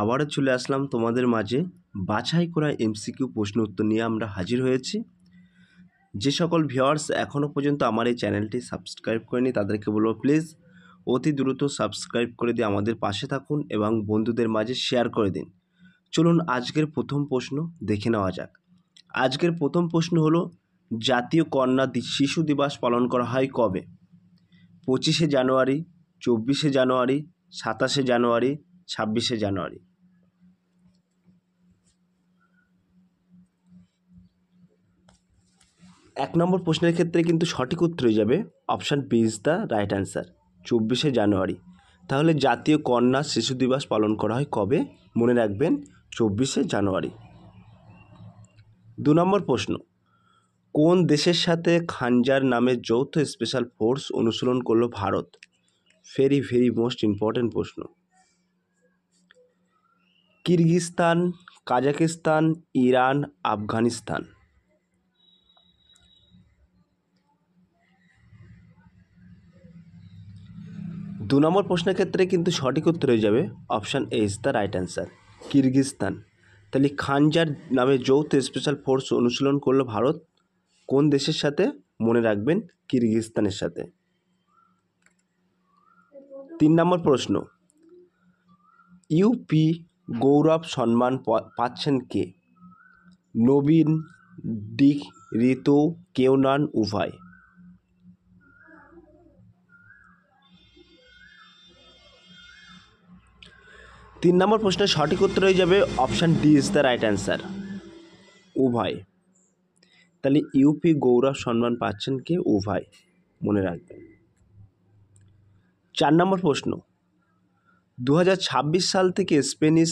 আবারও চলে আসলাম তোমাদের মাঝে বাছাই করা এমসিকিউ প্রশ্ন উত্তর নিয়ে আমরা হাজির হয়েছি। যে সকল ভিউয়ার্স এখনও পর্যন্ত আমার এই চ্যানেলটি সাবস্ক্রাইব করেনি তাদেরকে বলবো প্লিজ অতি দ্রুত সাবস্ক্রাইব করে দিয়ে আমাদের পাশে থাকুন এবং বন্ধুদের মাঝে শেয়ার করে দিন। চলুন আজকের প্রথম প্রশ্ন দেখে নেওয়া যাক। আজকের প্রথম প্রশ্ন হলো, জাতীয় কন্যা শিশু দিবস পালন করা হয় কবে? 25শে জানুয়ারি, 24শে জানুয়ারি, 27শে জানুয়ারি, 26শে জানুয়ারি। এক নম্বর প্রশ্নের ক্ষেত্রে কিন্তু সঠিক উত্তর হয়ে যাবে option B is the right answer, 24শে জানুয়ারি। তাহলে জাতীয় কন্যা শিশু দিবস পালন করা হয় কবে? মনে রাখবেন 24শে জানুয়ারি। 2 নম্বর প্রশ্ন, কোন দেশের সাথে খানজার নামের যৌথ স্পেশাল ফোর্স অনুশীলন করলো ভারত? ভেরি মোস্ট ইম্পর্টেন্ট প্রশ্ন। Kyrgyzstan, Kazakhstan, Iran, Afghanistan. দু নম্বর প্রশ্নের ক্ষেত্রে কিন্তু সঠিক উত্তর হয়ে যাবে option A is the right answer, Kyrgyzstan. তাহলে খানজার নামে যৌথ স্পেশাল ফোর্স অনুশীলন করলো ভারত কোন দেশের সাথে? মনে রাখবেন কিরগিজস্তানের সাথে। 3 নম্বর প্রশ্ন, ইউপি গৌরব সম্মান পাচ্ছেন কে? নবীন, ডিক, ঋতু, কেউ নন, উভয়। তিন নম্বর প্রশ্নের সঠিক উত্তর হয়ে যাবে option D is the right answer, উভয়। তাহলে ইউপি গৌরব সম্মান পাচ্ছেন কে? উভয়, মনে রাখবেন। 4 নম্বর প্রশ্ন, 2026 সাল থেকে স্প্যানিশ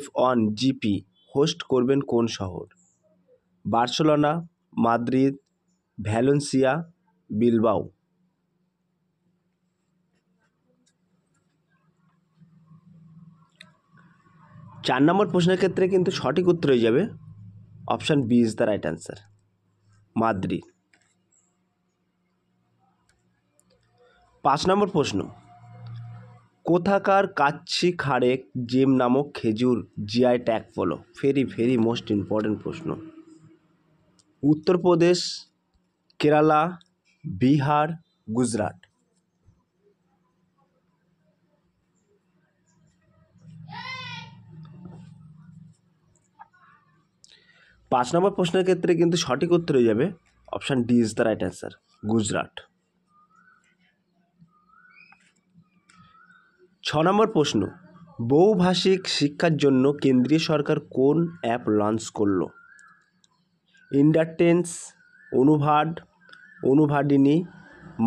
F1 জিপি হোস্ট করবেন কোন শহর? Barcelona, Madrid, Valencia, Bilbao. 4 নম্বর প্রশ্নের ক্ষেত্রে কিন্তু সঠিক উত্তর হয়ে যাবে option B is the right answer, Madrid. 5 নম্বর প্রশ্ন, কোথাকার কাচ্চি খাড়েক জেম নামক খেজুর জিআই ট্যাগ পেল? ভেরি মোস্ট ইম্পর্টেন্ট প্রশ্ন। উত্তরপ্রদেশ, কেরালা, বিহার, গুজরাট। পাঁচ নম্বর প্রশ্নের ক্ষেত্রে কিন্তু সঠিক উত্তর হয়ে যাবে option D is the right answer, Gujarat. 6 নম্বর প্রশ্ন, বহুভাষিক শিক্ষার জন্য কেন্দ্রীয় সরকার কোন অ্যাপ লঞ্চ করলো? ইন্ডারটেন্স, অনুভাড, অনুভাডিনী,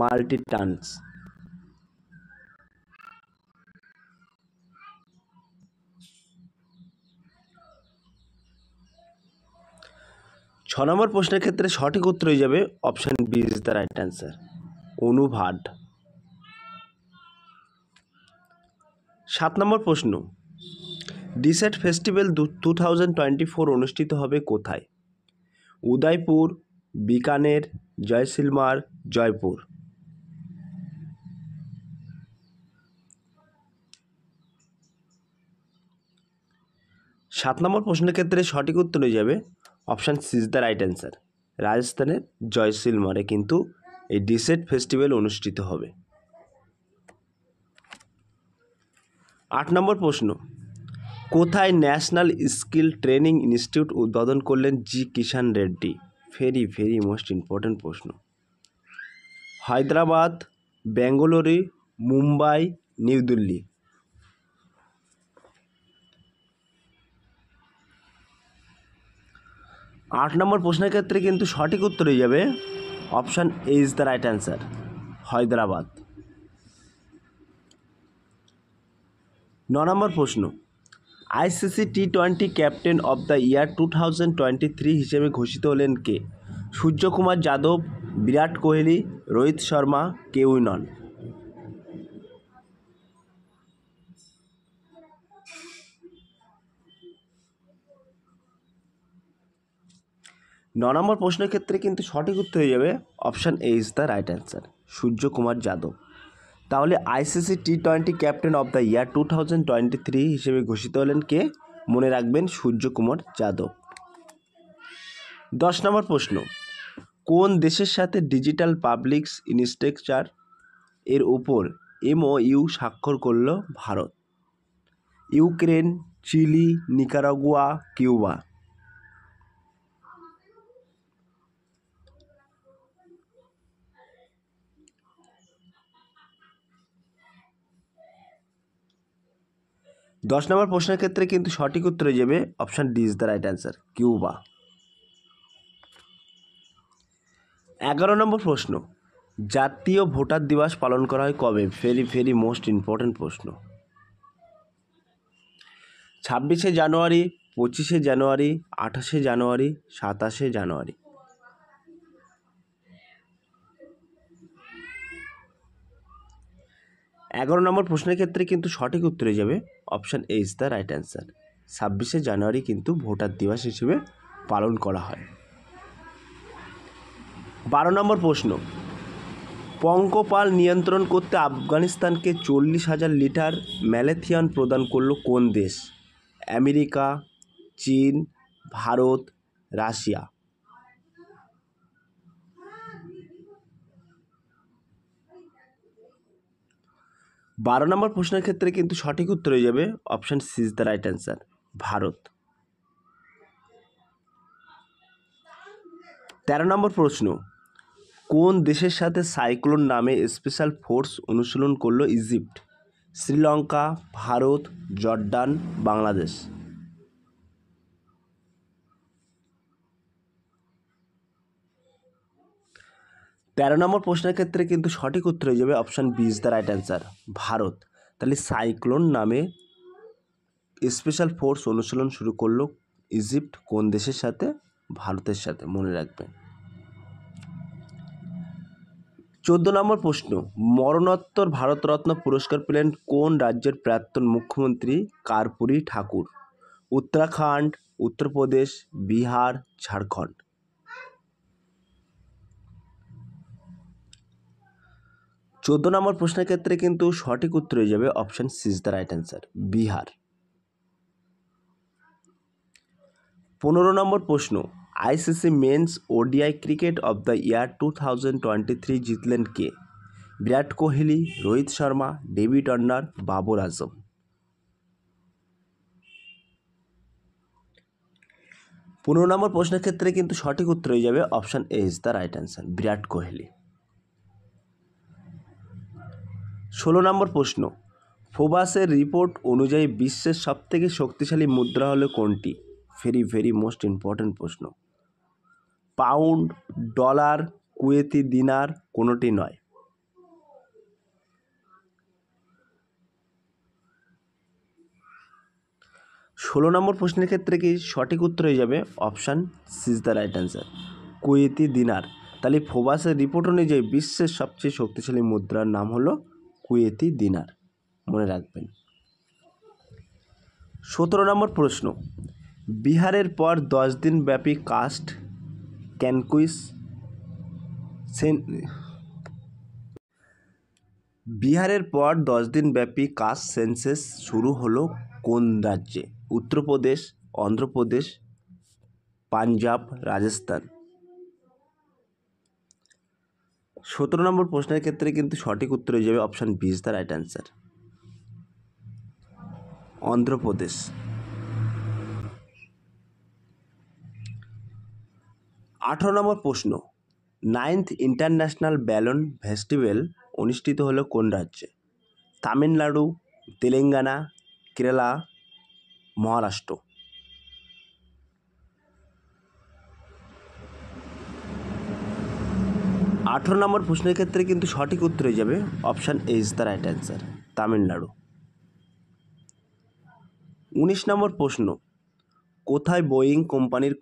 মাল্টিটান্স। 6 নম্বর প্রশ্নের ক্ষেত্রে সঠিক উত্তর হয়ে যাবে option B is the right answer, অনুভাড। 7 নম্বর প্রশ্ন, ডিসেট ফেস্টিভ্যাল 2024 অনুষ্ঠিত হবে কোথায়? উদয়পুর, বিকানের, জয়সলমার, জয়পুর। 7 নম্বর প্রশ্নের ক্ষেত্রে সঠিক উত্তর হয়ে যাবে option C is the right answer, রাজস্থানের জয়সলমারে কিন্তু এই ডিসেট ফেস্টিভ্যাল অনুষ্ঠিত হবে। 8 নম্বর প্রশ্ন, কোথায় ন্যাশনাল স্কিল ট্রেনিং ইনস্টিটিউট উদ্বোধন করলেন জি কিষাণ রেড্ডি? ভেরি মোস্ট ইম্পর্টেন্ট প্রশ্ন। হায়দ্রাবাদ, বেঙ্গালুরু, মুম্বাই, নিউ দিল্লি। 8 নম্বর প্রশ্নের ক্ষেত্রে কিন্তু সঠিক উত্তর হয়ে যাবে option A is the right answer, Hyderabad. 9 নম্বর প্রশ্ন, ICC T20 captain of the year 2023 হিসেবে ঘোষিত হলেন কে? সূর্যকুমার যাদব, বিরাট কোহলি, রোহিত শর্মা, কেউই নন। 9 নম্বর প্রশ্নের ক্ষেত্রে কিন্তু সঠিক উত্তর হয়ে যাবে option A is the right answer, Suryakumar Yadav. তাহলে আইসিসি টি-20 ক্যাপ্টেন অফ দ্য ইয়ার 2023 হিসেবে ঘোষিত হলেন কে? মনে রাখবেন সূর্যকুমার যাদব। 10 নম্বর প্রশ্ন, কোন দেশের সাথে ডিজিটাল পাবলিক ইনফ্রাস্ট্রাকচার এর উপর MOU স্বাক্ষর করল Bharat? Ukraine, Chile, Nicaragua, Cuba. দশ নম্বর প্রশ্নের ক্ষেত্রে কিন্তু সঠিক উত্তর হয়ে যাবে option D is the right answer, Cuba. 11 নম্বর প্রশ্ন, জাতীয় ভোটার দিবস পালন করা হয় কবে? ভেরি মোস্ট ইম্পর্ট্যান্ট প্রশ্ন। 26শে জানুয়ারি, 25শে জানুয়ারি, 28শে জানুয়ারি, 27শে জানুয়ারি। এগারো নম্বর প্রশ্নের ক্ষেত্রে কিন্তু সঠিক উত্তর হয়ে যাবে option A is the right answer, 26শে জানুয়ারি কিন্তু ভোটার দিবস হিসেবে পালন করা হয়। 12 নম্বর প্রশ্ন, পঙ্গপাল নিয়ন্ত্রণ করতে আফগানিস্তানকে 40,000 লিটার ম্যালেথিয়ন প্রদান করল কোন দেশ? আমেরিকা, চীন, ভারত, রাশিয়া। 12 নম্বর প্রশ্নের ক্ষেত্রে কিন্তু সঠিক উত্তর হয়ে যাবে option C is the right answer, Bharat. 13 নম্বর প্রশ্ন, কোন দেশের সাথে সাইক্লোন নামে স্পেশাল ফোর্স অনুশীলন করল ইজিপ্ট? শ্রীলঙ্কা, ভারত, জর্ডান, বাংলাদেশ। 13 নম্বর প্রশ্নের ক্ষেত্রে কিন্তু সঠিক উত্তর হয়ে যাবে option B is the right answer, Bharat. তাহলে সাইক্লোন নামে স্পেশাল ফোর্স অনুশীলন শুরু করলো ইজিপ্ট কোন দেশের সাথে? ভারতের সাথে, মনে রাখবেন। 14 নম্বর প্রশ্ন, মরণোত্তর ভারতরত্ন পুরস্কার পেলেন কোন রাজ্যের প্রাক্তন মুখ্যমন্ত্রী কর্পূরী ঠাকুর? উত্তরাখণ্ড, উত্তরপ্রদেশ, বিহার, ঝাড়খণ্ড। 14 নম্বর প্রশ্নের ক্ষেত্রে কিন্তু সঠিক উত্তর হয়ে যাবে option C is the right answer, Bihar. 15 number প্রশ্ন, ICC men's ODI cricket of the year 2023 জিতলেন কে? Virat Kohli, Rohit Sharma, David Warner, Babar Azam. 15 number প্রশ্নের ক্ষেত্রে কিন্তু সঠিক উত্তর হয়ে যাবে option A is the right answer, Virat Kohli. 16 number প্রশ্ন, ফোবাসের রিপোর্ট অনুযায়ী বিশ্বের সবথেকে শক্তিশালী মুদ্রা হলো কোনটি? ভেরি মোস্ট ইম্পর্ট্যান্ট প্রশ্ন। পাউন্ড, ডলার, কুয়েতি দিনার, কোনোটি নয়। 16 নম্বর প্রশ্নের ক্ষেত্রে কি সঠিক উত্তর হয়ে যাবে option C is the right answer, Kuwaiti dinar. তাহলে ফোবাসের রিপোর্ট অনুযায়ী বিশ্বের সবচেয়ে শক্তিশালী মুদ্রার নাম হলো কুয়েতি দিনার, মনে রাখবেন। 17 নম্বর প্রশ্ন, বিহারের পর 10 দিন ব্যাপী কাস্ট ক্যানকুইস বিহারের পর 10 দিন ব্যাপী কাস্ট সেন্সাস শুরু হলো কোন রাজ্যে? উত্তরপ্রদেশ, অন্ধ্রপ্রদেশ, পাঞ্জাব, রাজস্থান। 17 নম্বর প্রশ্নের ক্ষেত্রে কিন্তু সঠিক উত্তর হয়ে যাবে option B is the right answer, Andhra Pradesh. 18 নম্বর প্রশ্ন, 9th ইন্টারন্যাশনাল ব্যালন ফেস্টিভ্যাল অনুষ্ঠিত হলো কোন রাজ্যে? তামিলনাড়ু, তেলেঙ্গানা, কেরালা, মহারাষ্ট্র। 18 নম্বর প্রশ্নের ক্ষেত্রে কিন্তু সঠিক উত্তর হয়ে যাবে option A is the right answer, Tamil Nadu. 19 নম্বর প্রশ্ন, কোথায় বোয়িং কোম্পানির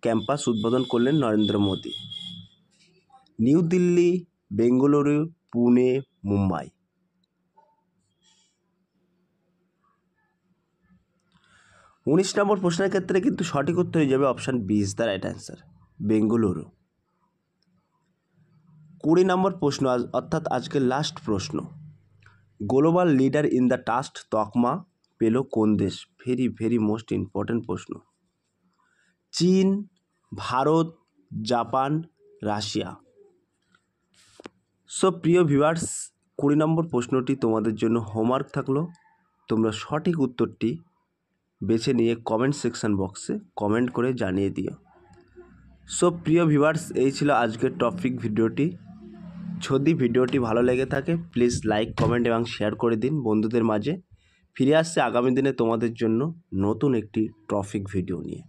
ক্যাম্পাস উদ্বোধন করলেন নরেন্দ্র মোদী? নিউ দিল্লি, বেঙ্গালুরু, পুনে, মুম্বাই। 19 নম্বর প্রশ্নের ক্ষেত্রে কিন্তু সঠিক উত্তর হয়ে যাবে option B is the right answer, Bengaluru. 20 নম্বর প্রশ্ন অর্থাৎ আজকের লাস্ট প্রশ্ন, global leader in the trust তকমা পেল কোন দেশ? ভেরি ভেরি মোস্ট ইম্পর্ট্যান্ট প্রশ্ন। চীন, ভারত, জাপান, রাশিয়া। সো প্রিয় ভিউয়ার্স, 20 নম্বর প্রশ্নটি তোমাদের জন্য হোমওয়ার্ক থাকলো। তোমরা সঠিক উত্তরটি বেছে নিয়ে কমেন্ট সেকশন বক্সে কমেন্ট করে জানিয়ে দিও। সো প্রিয় ভিউয়ার্স, এই ছিল আজকের টপিক ভিডিওটি। যদি ভিডিওটি ভালো লেগে থাকে প্লিজ লাইক, কমেন্ট এবং শেয়ার করে দিন বন্ধুদের মাঝে। ফিরে আসছে আগামী দিনে তোমাদের জন্য নতুন একটি টপিক ভিডিও নিয়ে।